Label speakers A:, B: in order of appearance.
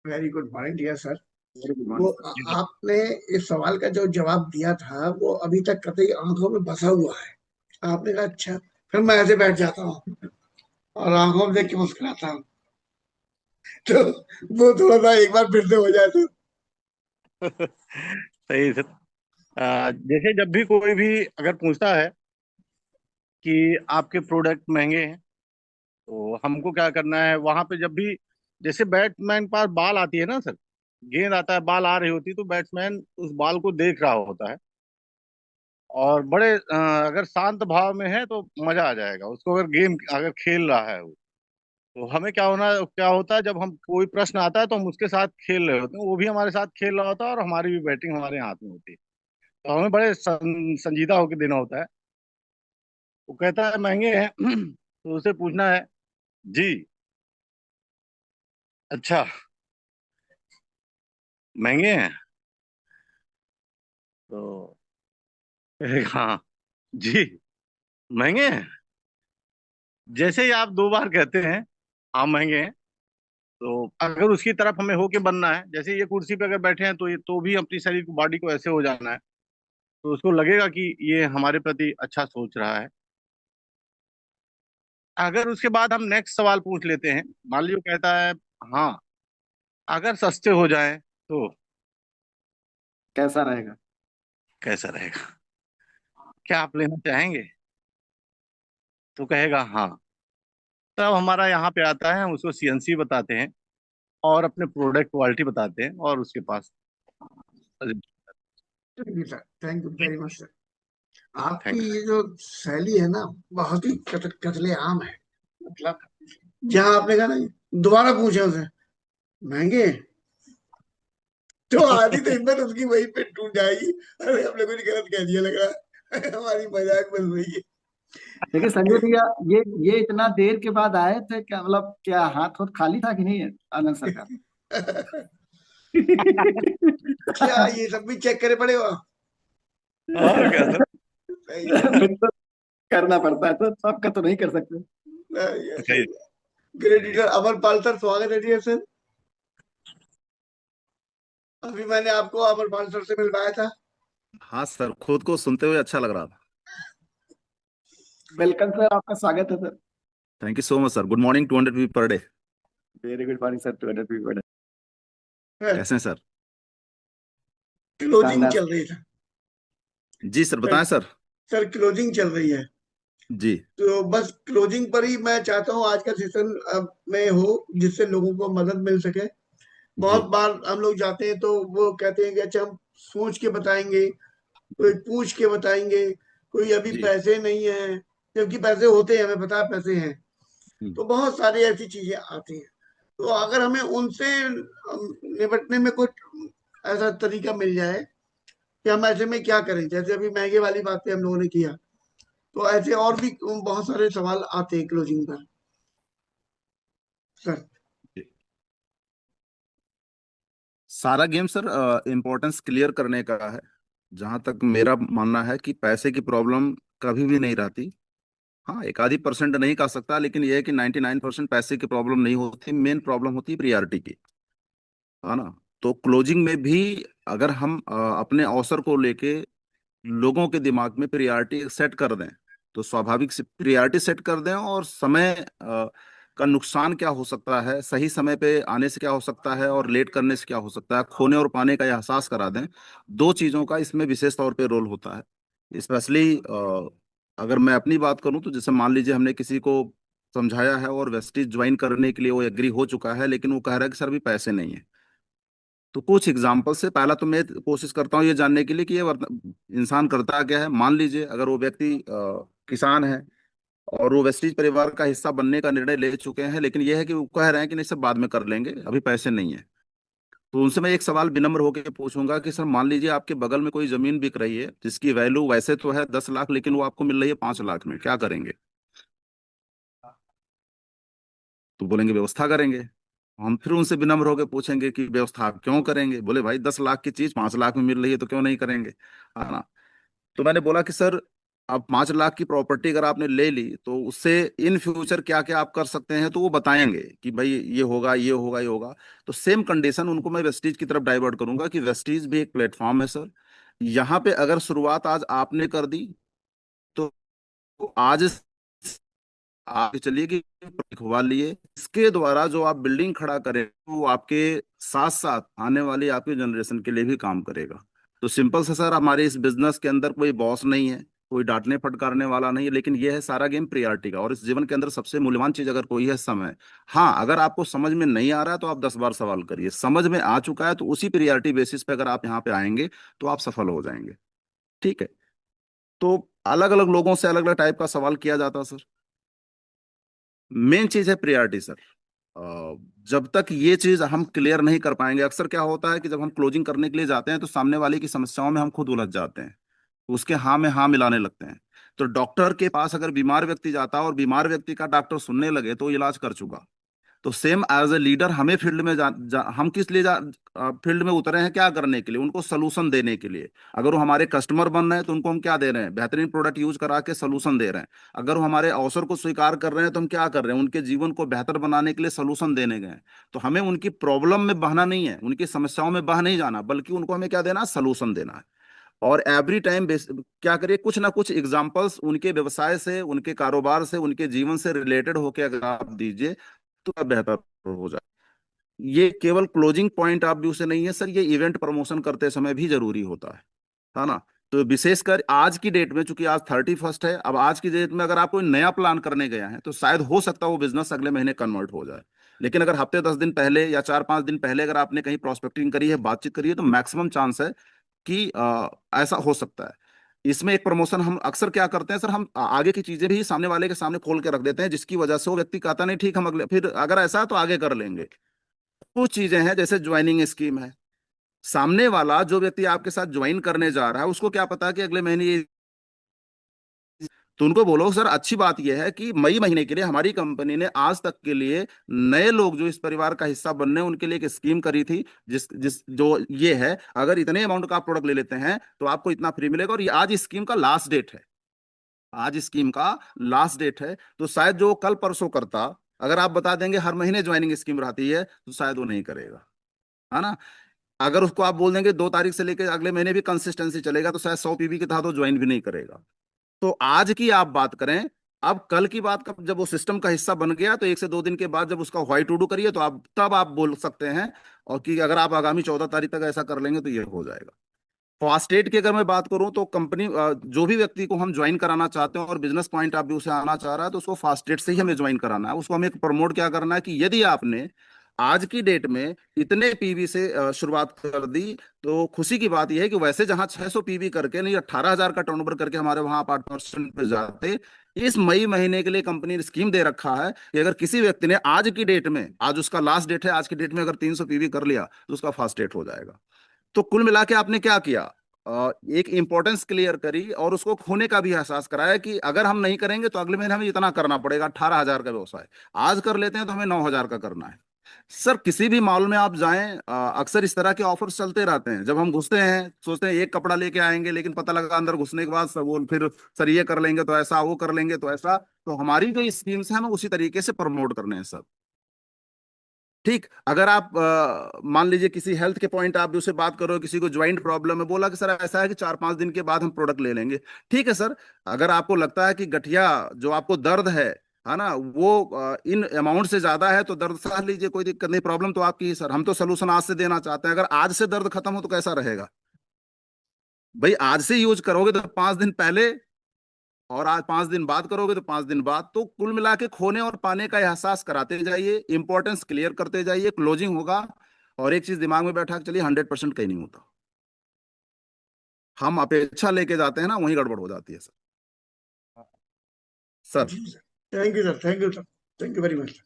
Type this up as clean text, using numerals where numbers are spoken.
A: Very good morning dear sir.
B: Very good
A: वो
B: morning sir.
A: आपने इस सवाल का जो जवाब दिया था वो अभी तक कतई आंखों में बसा हुआ है। आपने कहा अच्छा, फिर मैं ऐसे बैठ जाता हूँ और आंखों में देख के मुस्कुराता हूँ। तो वो थोड़ा सा एक बार फिर से हो जाए तो।
B: सही सर। जैसे जब भी कोई भी अगर पूछता है कि आपके प्रोडक्ट महंगे हैं, तो हमको क्या करना है वहां पे। जब भी जैसे बैट्समैन के पास बॉल आती है ना सर, गेंद आता है, बॉल आ रही होती है, तो बैट्समैन उस बॉल को देख रहा होता है और बड़े अगर शांत भाव में है तो मजा आ जाएगा उसको। अगर गेम अगर खेल रहा है वो, तो हमें क्या होता है, जब हम कोई प्रश्न आता है तो हम उसके साथ खेल रहे होते हैं, वो भी हमारे साथ खेल रहा होता है और हमारी भी बैटिंग हमारे हाथ में होती है। तो हमें बड़े संजीदा होकर देना होता है। वो कहता है महंगे हैं तो उसे पूछना है, जी अच्छा, महंगे हैं? तो कहेगा, हाँ जी महंगे हैं। जैसे ही आप दो बार कहते हैं हाँ महंगे हैं, तो अगर उसकी तरफ हमें होके बनना है, जैसे ये कुर्सी पे अगर बैठे हैं, तो ये तो भी अपनी शरीर को, बॉडी को ऐसे हो जाना है, तो उसको लगेगा कि ये हमारे प्रति अच्छा सोच रहा है। अगर उसके बाद हम नेक्स्ट सवाल पूछ लेते हैं, मान लीजिए वो कहता है हाँ अगर सस्ते हो जाए तो
C: कैसा रहेगा?
B: कैसा रहेगा, क्या आप लेना चाहेंगे? तो कहेगा हाँ। तब हमारा यहाँ पे आता है, हम उसको सीएनसी बताते हैं और अपने प्रोडक्ट क्वालिटी बताते हैं और उसके पास।
A: Thank you sir, thank you very much sir. आपकी
B: थैंक
A: ये जो शैली है ना, बहुत ही कतले आम है। मतलब जहाँ आपने कहा ना, दोबारा पूछे उसे महंगे हैं, तो आधी तो हिम्मत उसकी वहीं पे टूट जाएगी। अरे हमने कुछ गलत कह दिया लग रहा है। हमारी मजाक बन रही है।
C: देखिए संजय भैया, ये इतना देर के बाद आए थे, क्या मतलब, क्या हाथ हाथ खाली था कि नहीं है आनंद सरकार?
A: क्या ये सब भी चेक करे पड़े हो?
B: और क्या सर।
A: सही है।
C: बिल्कुल, करना पड़ता है तो सबका तो नहीं कर सकते।
A: सही है,
B: सही
A: सही है। ग्रेट
B: सही।
A: लीडर अमरपाल सर, स्वागत है डियर सर। अभी मैंने आपको अमरपाल सर से मिलवाया था।
D: हाँ सर, खुद को सुनते हुए अच्छा लग रहा था।
C: वेलकम सर, आपका स्वागत है sir.
D: Thank you so much sir. Good morning, 200 per day.
C: Very good morning sir, 200
D: कैसे हैं सर?
A: क्लोजिंग
C: शानदार
A: चल
C: सर।
A: रही है
D: जी सर,
A: सर।
D: बताएं सर।
A: सर क्लोजिंग चल रही है।
D: जी
A: तो बस क्लोजिंग पर ही मैं चाहता हूँ आज का सेशन में हो, जिससे लोगों को मदद मिल सके। बहुत
D: जी
A: बार हम लोग जाते हैं तो वो कहते हैं कि अच्छा हम सोच के बताएंगे, कोई पूछ के बताएंगे, कोई अभी
D: जी।
A: पैसे नहीं है, जबकि पैसे होते हैं, हमें पता है पैसे हैं।
D: हम्म,
A: तो बहुत सारी ऐसी चीजें आती हैं। तो अगर हमें उनसे निपटने में कुछ ऐसा तरीका मिल जाए कि हम ऐसे में क्या करें, जैसे अभी महंगे वाली बातें हम लोगों ने किया, तो ऐसे और भी बहुत सारे सवाल आते हैं क्लोजिंग पर सर।
D: जी। सारा गेम सर इम्पोर्टेंस क्लियर करने का है। जहां तक मेरा मानना है कि पैसे की प्रॉब्लम कभी भी नहीं रहती। हाँ, एक आधी परसेंट नहीं कह सकता, लेकिन यह है कि 99% पैसे की प्रॉब्लम नहीं होती। मेन प्रॉब्लम होती है प्रियॉरिटी की, है ना? तो क्लोजिंग में भी अगर हम अपने अवसर को लेके लोगों के दिमाग में प्रायोरिटी सेट कर दें, तो स्वाभाविक से प्रायोरिटी सेट कर दें, और समय का नुकसान क्या हो सकता है, सही समय पे आने से क्या हो सकता है, और लेट करने से क्या हो सकता है, खोने और पाने का एहसास करा दें। दो चीज़ों का इसमें विशेष तौर पे रोल होता है। स्पेशली अगर मैं अपनी बात करूं, तो जैसे मान लीजिए हमने किसी को समझाया है और वेस्टीज ज्वाइन करने के लिए वो एग्री हो चुका है, लेकिन वो कह रहा है कि सर अभी पैसे नहीं है। तो कुछ एग्जाम्पल से पहला तो मैं कोशिश करता हूँ ये जानने के लिए कि इंसान करता क्या है। मान लीजिए अगर वो व्यक्ति किसान है और वो वेस्टीज परिवार का हिस्सा बनने का निर्णय ले चुके हैं, लेकिन ये है कि वो कह रहे हैं कि नहीं सर बाद में कर लेंगे, अभी पैसे नहीं है। तो उनसे मैं एक सवाल विनम्र होकर पूछूंगा कि सर मान लीजिए आपके बगल में कोई जमीन बिक रही है जिसकी वैल्यू वैसे तो है 10 लाख, लेकिन वो आपको मिल रही है 5 लाख में, क्या करेंगे? तो बोलेंगे व्यवस्था करेंगे। हम फिर उनसे विनम्र होकर पूछेंगे कि व्यवस्था आप क्यों करेंगे? बोले भाई 10 लाख की चीज 5 लाख में मिल रही है तो क्यों नहीं करेंगे, है ना? तो मैंने बोला कि सर अब 5 लाख की प्रॉपर्टी अगर आपने ले ली तो उससे इन फ्यूचर क्या क्या आप कर सकते हैं तो वो बताएंगे कि भाई ये होगा ये होगा ये होगा। तो सेम कंडीशन उनको मैं वेस्टीज की तरफ डाइवर्ट करूंगा कि वेस्टीज भी एक प्लेटफॉर्म है सर। यहाँ पे अगर शुरुआत आज आपने कर दी तो आज आप चलिए कि लिखवा लिए, इसके द्वारा जो आप बिल्डिंग खड़ा करें वो आपके साथ साथ आने वाली आपकी जनरेशन के लिए भी काम करेगा। तो सिंपल सा सर, हमारे इस बिजनेस के अंदर कोई बॉस नहीं है, कोई डांटने फटकारने वाला नहीं है, लेकिन यह है सारा गेम प्रियॉरिटी का। और इस जीवन के अंदर सबसे मूल्यवान चीज अगर कोई है, समय। हाँ, अगर आपको समझ में नहीं आ रहा है तो आप 10 बार सवाल करिए, समझ में आ चुका है तो उसी प्रियॉरिटी बेसिस पे अगर आप यहाँ पे आएंगे तो आप सफल हो जाएंगे। ठीक है। तो अलग अलग लोगों से अलग अलग टाइप का सवाल किया जाता है सर। मेन चीज है प्रियॉरिटी सर। जब तक ये चीज हम क्लियर नहीं कर पाएंगे, अक्सर क्या होता है कि जब हम क्लोजिंग करने के लिए जाते हैं तो सामने वाले की समस्याओं में हम खुद उलझ जाते हैं, उसके हाँ में हाँ मिलाने लगते हैं। तो डॉक्टर के पास अगर बीमार व्यक्ति जाता है और बीमार व्यक्ति का डॉक्टर सुनने लगे तो वो इलाज कर चुका। तो सेम एज ए लीडर हमें फील्ड में हम किस लिए फील्ड में उतरे हैं, क्या करने के लिए? उनको सोल्यूशन देने के लिए। अगर वो हमारे कस्टमर बन रहे हैं तो उनको हम क्या दे रहे हैं? बेहतरीन प्रोडक्ट यूज करा के सोल्यूशन दे रहे हैं। अगर वो हमारे अवसर को स्वीकार कर रहे हैं तो हम क्या कर रहे हैं? उनके जीवन को बेहतर बनाने के लिए सोल्यूशन देने गए हैं। तो हमें उनकी प्रॉब्लम में बहना नहीं है, उनकी समस्याओं में बह नहीं जाना, बल्कि उनको हमें क्या देना? सोल्यूशन देना है। और एवरी टाइम क्या करिए, कुछ ना कुछ एग्जांपल्स उनके व्यवसाय से, उनके कारोबार से, उनके जीवन से रिलेटेड होके अगर आप दीजिए तो आप बेहतर हो जाए। ये केवल क्लोजिंग पॉइंट आप भी उसे नहीं है सर, ये इवेंट प्रमोशन करते समय भी जरूरी होता है ना? तो विशेषकर आज की डेट में, चूंकि आज 31 है, अब आज की डेट में अगर आप कोई नया प्लान करने गया है तो शायद हो सकता है वो बिजनेस अगले महीने कन्वर्ट हो जाए। लेकिन अगर हफ्ते 10 दिन पहले या 4-5 दिन पहले अगर आपने कहीं प्रोस्पेक्टिंग करी है, बातचीत करी है, तो मैक्सिमम चांस है कि ऐसा हो सकता है। इसमें एक प्रमोशन हम अक्सर क्या करते हैं सर, हम आगे की चीजें भी सामने वाले के सामने खोल के रख देते हैं, जिसकी वजह से वो व्यक्ति कहता नहीं ठीक हम अगले, फिर अगर ऐसा है तो आगे कर लेंगे। कुछ चीजें हैं जैसे ज्वाइनिंग स्कीम है, सामने वाला जो व्यक्ति आपके साथ ज्वाइन करने जा रहा है उसको क्या पता कि अगले महीने ये, तो उनको बोलो सर अच्छी बात यह है कि मई महीने के लिए हमारी कंपनी ने आज तक के लिए नए लोग जो इस परिवार का हिस्सा बनने उनके लिए एक स्कीम करी थी, जिस जिस जो ये है, अगर इतने अमाउंट का आप प्रोडक्ट ले लेते हैं तो आपको इतना फ्री मिलेगा। और ये आज इस स्कीम का लास्ट डेट है, आज स्कीम का लास्ट डेट है। तो शायद जो कल परसों करता, अगर आप बता देंगे हर महीने ज्वाइनिंग स्कीम रहती है, तो शायद वो नहीं करेगा, है ना? अगर उसको आप बोल देंगे 2 तारीख से लेकर अगले महीने भी कंसिस्टेंसी चलेगा, तो शायद 100 पीवी के तहत वो ज्वाइन भी नहीं करेगा। तो आज की आप बात करें, अब कल की बात कब, जब वो सिस्टम का हिस्सा बन गया तो 1 से 2 दिन के बाद जब उसका व्हाइट टू डू करिए तो आप तब आप बोल सकते हैं। और कि अगर आप आगामी 14 तारीख तक ऐसा कर लेंगे तो ये हो जाएगा। फास्ट एड की अगर मैं बात करूं तो कंपनी जो भी व्यक्ति को हम ज्वाइन कराना चाहते हैं और बिजनेस पॉइंट ऑफ व्यू से आना चाह रहा है तो उसको फास्ट एड से ही हमें ज्वाइन कराना है। उसको हमें प्रमोट क्या करना है कि यदि आपने आज की डेट में इतने पीवी से शुरुआत कर दी, तो खुशी की बात यह है कि वैसे जहां 600 पीवी करके नहीं 18,000 का टर्नओवर करके हमारे वहां आप 8% पे जाते, इस मई महीने के लिए कंपनी ने स्कीम दे रखा है कि अगर किसी व्यक्ति ने आज की डेट में, आज उसका लास्ट डेट है, आज की डेट में अगर 300 पीवी कर लिया तो उसका फास्ट एड हो जाएगा। तो कुल मिला के आपने क्या किया, एक इंपॉर्टेंस क्लियर करी और उसको खोने का भी एहसास कराया कि अगर हम नहीं करेंगे तो अगले महीने हमें इतना करना पड़ेगा। 18,000 का व्यवसाय आज कर लेते हैं तो हमें 9,000 का करना है। सर किसी भी मॉल में आप जाएं, अक्सर इस तरह के ऑफर्स चलते रहते हैं। जब हम घुसते हैं सोचते हैं एक कपड़ा लेके आएंगे, लेकिन पता लगा अंदर घुसने के बाद सब वो फिर सर ये कर लेंगे तो ऐसा, वो कर लेंगे तो ऐसा। तो हमारी जो स्कीम्स हैं हमें उसी तरीके से प्रमोट करने हैं सर। ठीक, अगर आप मान लीजिए किसी हेल्थ के पॉइंट आप भी उससे बात करो, किसी को ज्वाइंट प्रॉब्लम है, बोला कि सर ऐसा है कि 4-5 दिन के बाद हम प्रोडक्ट ले लेंगे। ठीक है सर, अगर आपको लगता है कि गठिया जो आपको दर्द है ना, वो इन अमाउंट से ज्यादा है तो दर्द सह लीजिए, कोई दिक्कत नहीं, प्रॉब्लम तो आपकी है सर, हम तो सोल्यूशन आज से देना चाहते हैं। अगर आज से दर्द खत्म हो तो कैसा रहेगा भाई? आज से यूज करोगे तो 5 दिन पहले, और आज 5 दिन बाद करोगे तो 5 दिन बाद। तो कुल मिला के खोने और पाने का एहसास कराते जाइए, इंपॉर्टेंस क्लियर करते जाइए, क्लोजिंग होगा। और एक चीज दिमाग में बैठा के चलिए, 100% कहीं नहीं होता। हम अपेक्षा लेके जाते हैं ना, वहीं गड़बड़ हो जाती है sir. Sir
A: ji sir, thank you sir, thank you sir, thank you very much.